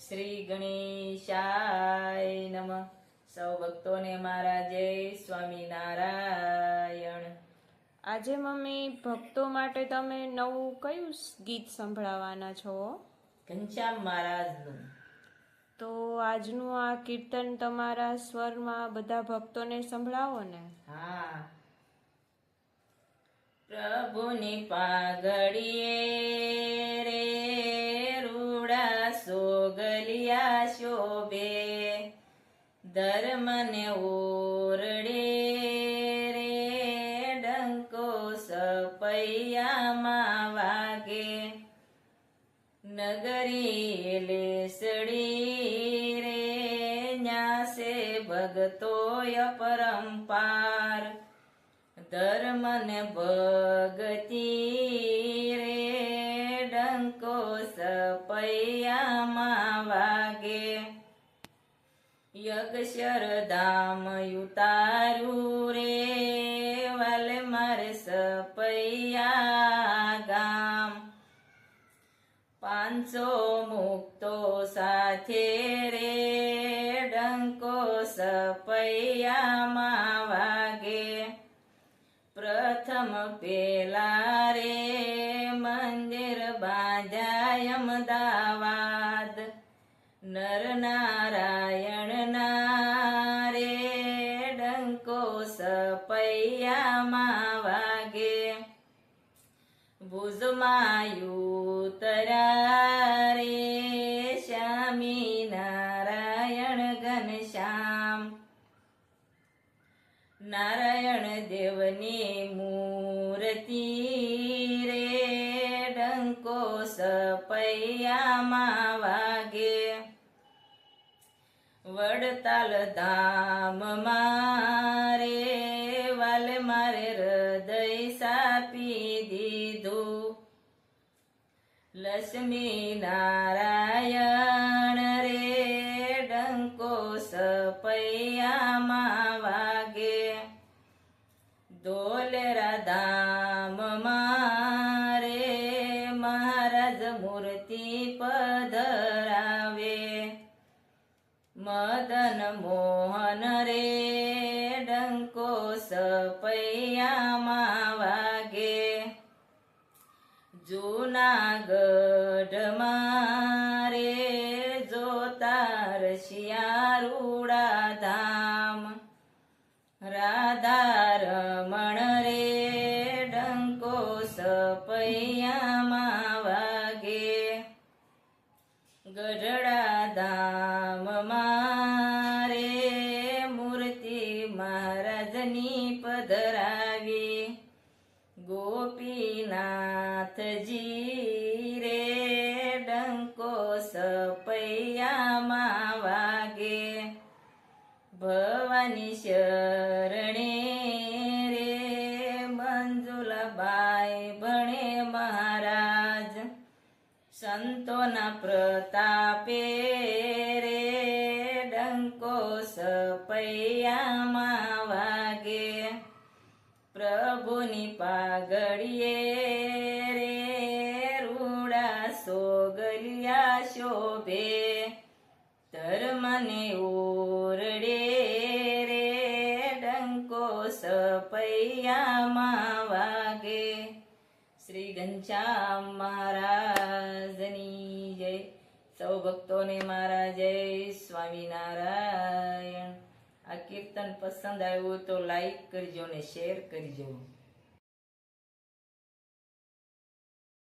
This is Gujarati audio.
શ્રી ગણેશાય નમઃ. સૌ ભક્તોને મારા જય સ્વામિનારાયણ. આજે મમ્મી ભક્તો માટે તમે નવું કયું ગીત સંભળાવવાના છો? ઘનશ્યામ મહારાજનું. તો આજનું આ કીર્તન તમારા સ્વરમાં બધા ભક્તોને સંભળાવો ને. હા. પ્રભુની પાઘડીએ રે રૂડા સોગલિયા શોભે, ધર્મને ઓરડે રે ડંકો સપૈયામાં વાગે, નગરી લેસડી રે ન્યાસે ભગતોય પરંપાર, ધર્મને ભગતી રે ડંકો સપૈયામાં વાગે, યગશર ધામ યુતારું રે વાલે મારે સપૈયા ગામ, 500 મુક્તો સાથે રે ડંકો સપૈયામાં વાગે, પ્રથમ પેલા રે મંદિર બાંધ્યા અમદાવાદ, નર નારાયણ ના રે ડંકો સપૈયામાં વાગે, ભુજમાં ઉતર્યા રે સ્વામી નારાયણ ઘનશ્યામ, નારાયણ દેવની મૂર્તિ રે ડંકો સપૈયામાં વાગે, વડતાલ ધામમાં રે વાલ મારે હૃદય સાપી દીધું, લક્ષ્મી નારાયણ રે ડંકો સપૈયામાં વાગે, ધોલેરા ધામમાં રે મહારાજ મૂર્તિ પધરાવે, મદન મોહન રે ડંકો સપૈયામાં વાગે, જૂનાગઢમાં રે જોતા રશિયા રૂડા ધામ, રાધા રમણ રે ડંકો સપૈયામાં વાગે, ગઢડા ધામમાં રે મૂર્તિ મહારાજની પધરાવી, ગોપીનાથજી રે ડંકો સપૈયામાં વાગે, ભવાની શરણે રે મંજુલાબાઈ ભણે મહારાજ, સંતોના પ્રતાપે રે ડંકો સપૈયામાં વાગે, પ્રભુની પાઘડીએ રે રૂડા સોગલિયા શોભે, ધર્મને ઓરડે રે ડંકો સપૈયામાં વાગે. શ્રી ઘનશ્યામ મહારાજની જય. સૌ ભક્તોને મારા જય સ્વામિનારાયણ. આ કીર્તન પસંદ આવ્યું તો લાઈક કરજો ને શેર કરજો.